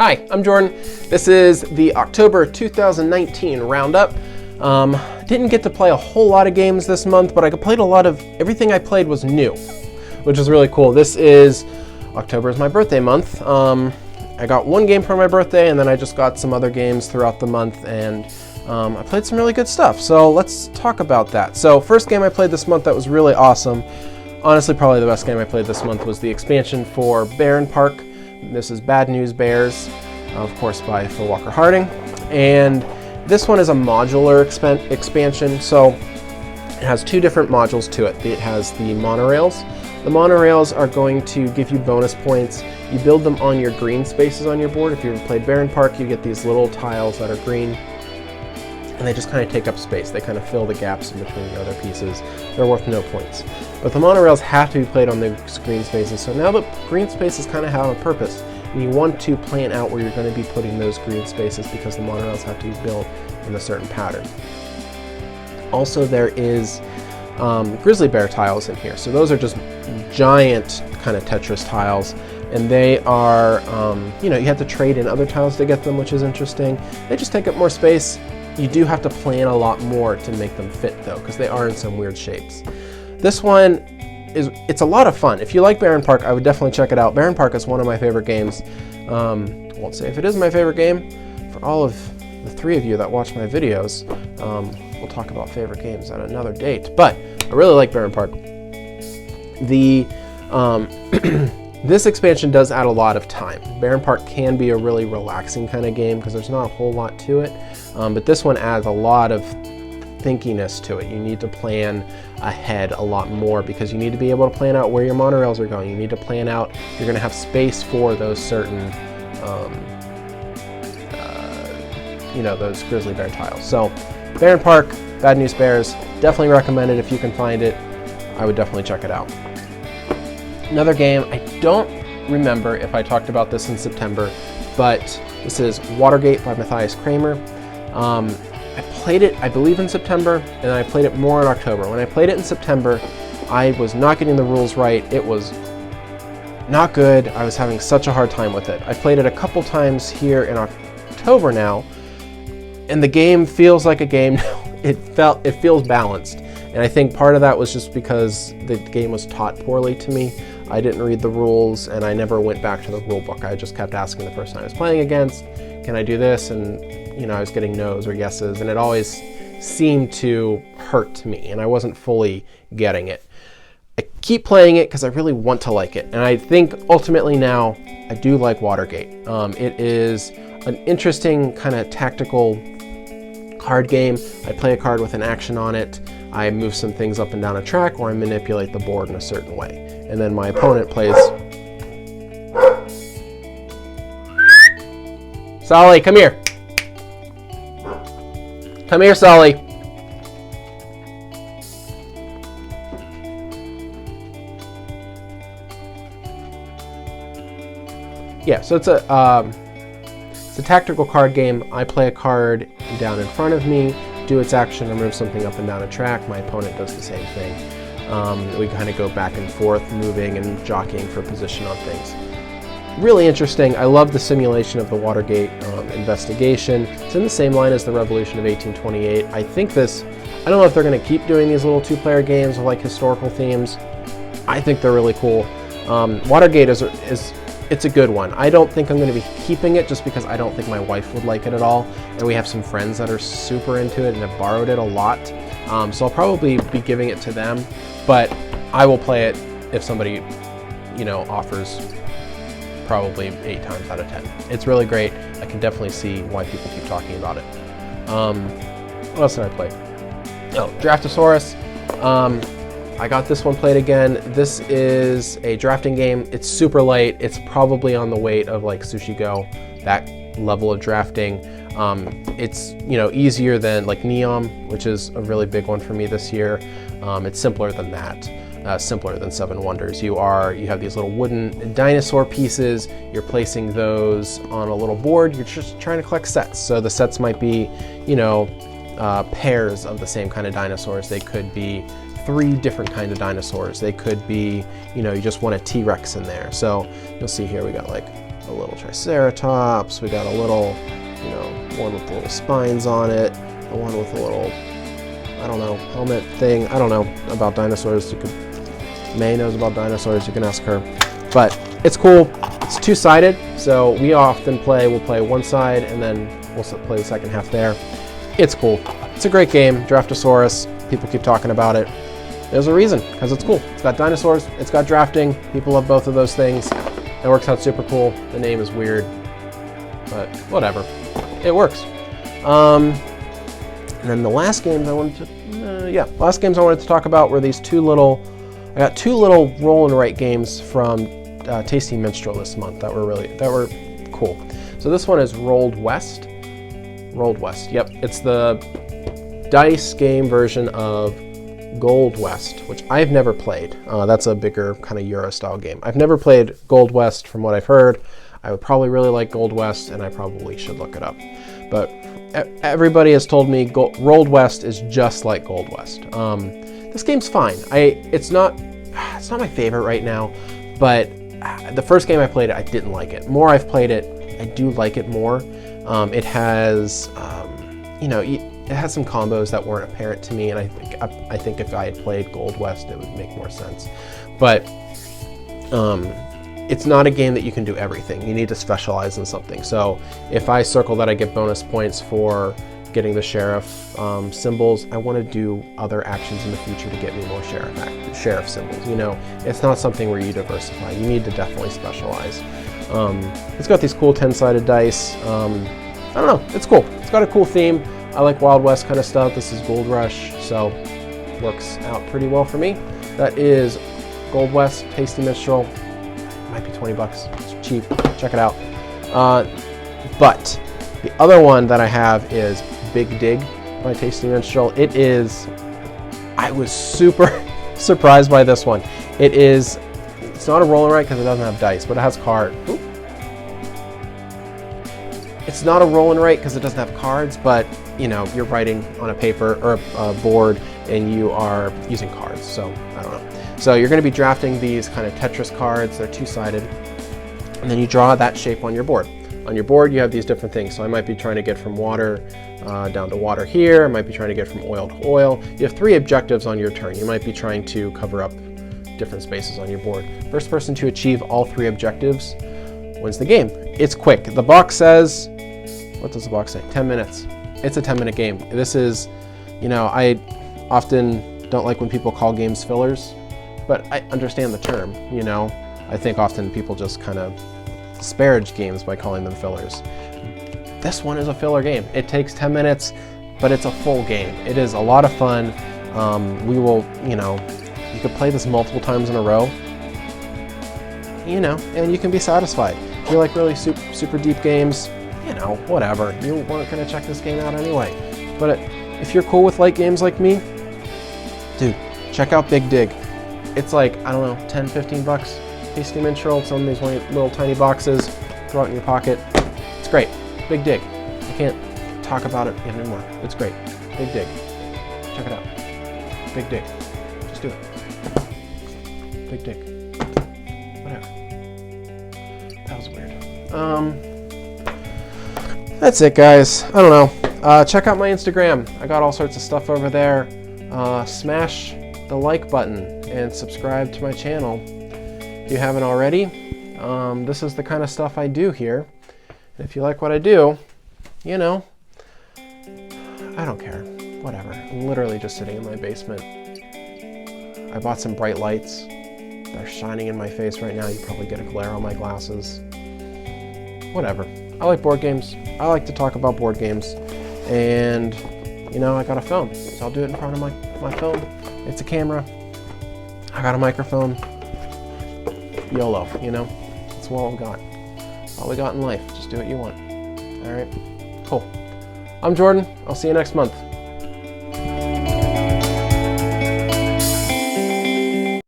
Hi, I'm Jordan. This is the October 2019 roundup. Didn't get to play a whole lot of games this month, but I played a lot of, everything I played was new, which is really cool. October is my birthday month. I got one game for my birthday, and then I just got some other games throughout the month, and I played some really good stuff. So let's talk about that. So first game I played this month that was really awesome, honestly probably the best game I played this month, was the expansion for Barren Park. This is Bad News Bears, of course by Phil Walker Harding, and this one is a modular expansion, so it has two different modules to it. It has the monorails. The monorails are going to give you bonus points. You build them on your green spaces on your board. If you've ever played Barren Park, you get these little tiles that are green, and they just kind of take up space. They kind of fill the gaps in between the other pieces. They're worth no points. But the monorails have to be played on the green spaces, so now the green spaces kind of have a purpose. And you want to plan out where you're going to be putting those green spaces because the monorails have to be built in a certain pattern. Also, there is grizzly bear tiles in here. So those are just giant kind of Tetris tiles, and they are, you have to trade in other tiles to get them, which is interesting. They just take up more space. You do have to plan a lot more to make them fit though, because they are in some weird shapes. This one it's a lot of fun. If you like Barren Park, I would definitely check it out. Barren Park is one of my favorite games. Won't say if it is my favorite game. For all of the three of you that watch my videos, we'll talk about favorite games at another date. But I really like Barren Park. This expansion does add a lot of time. Barren Park can be a really relaxing kind of game because there's not a whole lot to it, but this one adds a lot of thinkiness to it. You need to plan ahead a lot more because you need to be able to plan out where your monorails are going. You need to plan out, you're going to have space for those certain, those grizzly bear tiles. So Barren Park, Bad News Bears, definitely recommend it if you can find it. I would definitely check it out. Another game, I don't remember if I talked about this in September, but this is Watergate by Matthias Kramer. I played it, I believe, in September, and I played it more in October. When I played it in September, I was not getting the rules right. It was not good. I was having such a hard time with it. I played it a couple times here in October now, and the game feels like a game now. It feels balanced. And I think part of that was just because the game was taught poorly to me. I didn't read the rules, and I never went back to the rule book. I just kept asking the person I was playing against, can I do this? And I was getting no's or yeses, and it always seemed to hurt me, and I wasn't fully getting it. I keep playing it because I really want to like it, and I think ultimately now I do like Watergate. It is an interesting kind of tactical card game. I play a card with an action on it. I move some things up and down a track, or I manipulate the board in a certain way. And then my opponent plays... Solly, come here. Come here, Solly. Yeah, so it's a tactical card game. I play a card down in front of me, do its action, and move something up and down a track. My opponent does the same thing. We kind of go back and forth, moving and jockeying for position on things. Really interesting. I love the simulation of the Watergate investigation. It's in the same line as the Revolution of 1828. I don't know if they're going to keep doing these little two-player games with like historical themes. I think they're really cool. Watergate it's a good one. I don't think I'm going to be keeping it just because I don't think my wife would like it at all. And we have some friends that are super into it and have borrowed it a lot. So I'll probably be giving it to them, but I will play it if somebody, offers, probably 8 times out of 10. It's really great. I can definitely see why people keep talking about it. What else did I play? Oh, Dinosaurs. I got this one played again. This is a drafting game. It's super light. It's probably on the weight of like Sushi Go, that level of drafting. It's easier than like Neom, which is a really big one for me this year. It's simpler than that. Simpler than Seven Wonders. You have these little wooden dinosaur pieces. You're placing those on a little board. You're just trying to collect sets. So the sets might be, pairs of the same kind of dinosaurs. They could be 3 different kinds of dinosaurs. They could be, you just want a T-Rex in there. So you'll see here we got like a a little Triceratops. We got a little, you know, one with the little spines on it. The one with a little, I don't know, helmet thing. I don't know about dinosaurs. May knows about dinosaurs. You can ask her. But it's cool. It's two-sided, so we often we'll play one side and then we'll play the second half there. It's cool. It's a great game. Draftosaurus. People keep talking about it. There's a reason, because it's cool. It's got dinosaurs. It's got drafting. People love both of those things. It works out super cool. The name is weird, but whatever. It works. And then the last games I wanted to talk about were these I got two little roll and write games from Tasty Minstrel this month that were cool. So this one is Rolled West. Rolled West, yep. It's the dice game version of Gold West, which I've never played. That's a bigger kind of Euro style game. I've never played Gold West from what I've heard. I would probably really like Gold West, and I probably should look it up. But everybody has told me Rolled West is just like Gold West. This game's fine. It's not my favorite right now, but the first game I played it, I didn't like it. More I've played it, I do like it more. It has, it has some combos that weren't apparent to me, and I think if I had played Gold West, it would make more sense. But it's not a game that you can do everything. You need to specialize in something. So if I circle that I get bonus points for getting the sheriff symbols, I want to do other actions in the future to get me more sheriff symbols. You know, it's not something where you diversify. You need to definitely specialize. It's got these cool 10-sided dice. I don't know, it's cool. It's got a cool theme. I like Wild West kind of stuff. This is Gold Rush, so works out pretty well for me. That is Gold West, Tasty Minstrel. Might be 20 bucks. It's cheap. Check it out. But the other one that I have is Big Dig by Tasty Minstrel. I was super surprised by this one. It's not a roll and write because it doesn't have dice, but it has cards. It's not a roll and write because it doesn't have cards, but you know, you're writing on a paper or a board and you are using cards, so I don't know. So you're going to be drafting these kind of Tetris cards. They're two-sided, and then you draw that shape on your board. On your board, you have these different things. So I might be trying to get from water down to water here. I might be trying to get from oil to oil. You have 3 objectives on your turn. You might be trying to cover up different spaces on your board. First person to achieve all 3 objectives wins the game. It's quick. The box says, what does the box say? 10 minutes. It's a 10-minute game. This is, you know, I often don't like when people call games fillers, but I understand the term, you know. I think often people just kind of disparage games by calling them fillers. This one is a filler game. It takes 10 minutes, but it's a full game. It is a lot of fun. We will, you know, you could play this multiple times in a row, you know, and you can be satisfied. If you like really super deep games, you know, whatever. You weren't going to check this game out anyway. But if you're cool with light games like me, dude, check out Big Dig. It's like, I don't know, 10, 15 bucks. Tasty Minstrel, it's on these little tiny boxes. Throw it in your pocket. It's great. Big Dig. I can't talk about it anymore. It's great. Big Dig. Check it out. Big Dig. Just do it. Big Dig. Whatever. That was weird. That's it, guys. I don't know. Check out my Instagram. I got all sorts of stuff over there. Smash the like button and subscribe to my channel if you haven't already. This is the kind of stuff I do here. And if you like what I do, you know, I don't care. Whatever. I'm literally just sitting in my basement. I bought some bright lights. They're shining in my face right now. You probably get a glare on my glasses. Whatever. I like board games. I like to talk about board games. And, you know, I got a phone. So I'll do it in front of my phone. It's a camera. I got a microphone. YOLO, you know? That's all we got. All we got in life. Just do what you want. All right? Cool. I'm Jordan. I'll see you next month.